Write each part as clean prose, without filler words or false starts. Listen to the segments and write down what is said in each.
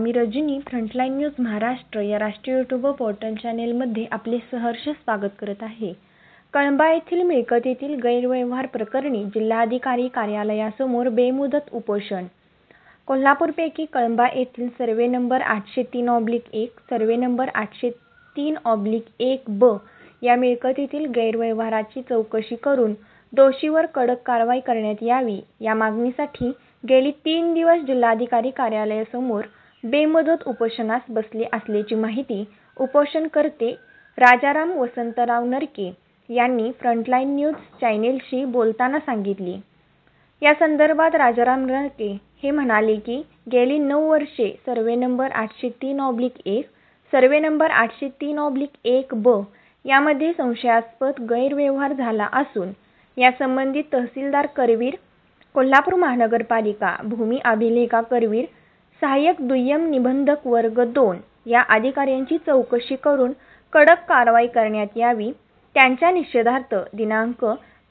मी Rajani frontline news Maharashtra या राष्ट्रीय YouTube portal चॅनेलमध्ये आपले सहर्ष स्वागत करत आहे। कळंबा येथील मिळकतीतील गैरव्यवहार प्रकरणी जिल्हाधिकारी कार्यालयासमोर बेमुदत उपोषण। कोल्हापूरपैकी कळंबा येथील सर्वे नंबर 803/1 सर्वे नंबर 803/1 ब या मिळकतीतील गैरव्यवहाराची चौकशी करून दोषीवर कडक कारवाई करण्यात यावी या मागणीसाठी गेली 3 दिवस जिल्हाधिकारी कार्यालयासमोर बेमुदत उपोषणास बसले असल्याची माहिती उपोषणकर्ते राजाराम वसंतराव नरके यांनी फ्रंटलाईन न्यूज चॅनेलशी बोलताना सांगितले। या संदर्भात राजाराम नरके हे म्हणाले की गेली 9 वर्षे सर्वे नंबर 803/1 सर्वे नंबर 803/1 ब यामध्ये संशयास्पद गैरव्यवहार झाला असून या संबंधित तहसीलदार करवीर, कोल्हापूर महानगरपालिका भूमी अभिलेखा करवीर, सहाय्यक दुय्यम निबंधक वर्ग 2 या अधिकाऱ्यांची चौकशी करून कडक कारवाई करण्यात यावी। त्यांच्या निषेधार्थ दिनांक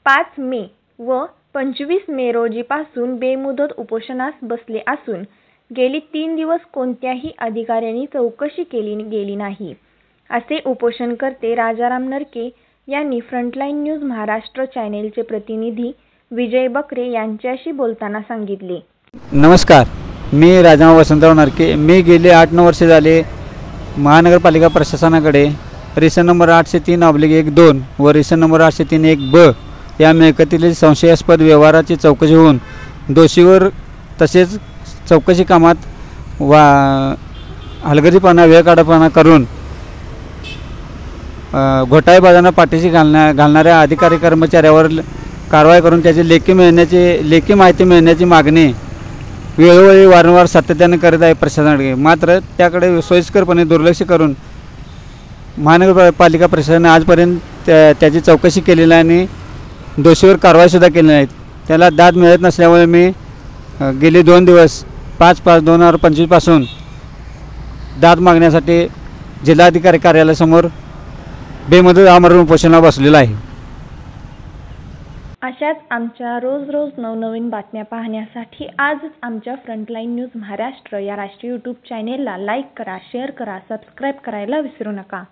5 मे व 25 मे रोजीपासून बेमुदत उपोषणास बसले असून गेली 3 दिवस कोणत्याही अधिकाऱ्यांनी चौकशी केली गेली नाही, असे उपोषणकर्ते राजाराम नरके यांनी फ्रंटलाईन न्यूज महाराष्ट्र चॅनेलचे प्रतिनिधी विजय बकरे यांच्याशी बोलताना सांगितले। नमस्कार, मी राजाराम वसंतराव नरके। मी गेले 8-9 वर्षे झाले महानगरपालिका प्रशासनाकडे रेशन नंबर 803/1-2 व रेशन नंबर 803/1 ब या मिळकतीतील संशयास्पद व्यवहाराची चौकशी होऊन दोषीवर तसेच चौकशी कामात हलगर्जीपणा वेळकाढपणा करून घोटाळेबाजांना पाठीशी घालणाऱ्या अधिकारी कर्मचाऱ्यावर कारवाई करून त्याची लेखी माहिती मिळण्याची मागणी वेळोवेळी वारंवार सातत्याने करत आहे प्रशासनाकडे। मात्र त्याकडे सोयीस्करपणे दुर्लक्ष करून महानगरपालिका प्रशासनाने आजपर्यंत त्याची चौकशी केलेली आहे आणि दोषीवर कारवाईसुद्धा केली नाही। त्याला दाद मिळत नसल्यामुळे मी गेले 2 दिवस 5/5/2025 पासून दाद मागण्यासाठी जिल्हाधिकारी कार्यालयासमोर बेमुदत आमरण उपोषणाला बसलेला आहे। अशाच आमच्या रोज नवनवीन बातम्या पाहण्यासाठी आजच आमच्या फ्रंटलाईन न्यूज महाराष्ट्र या राष्ट्रीय यूट्यूब चॅनेलला लाईक करा, शेअर करा, सबस्क्राईब करायला विसरू नका।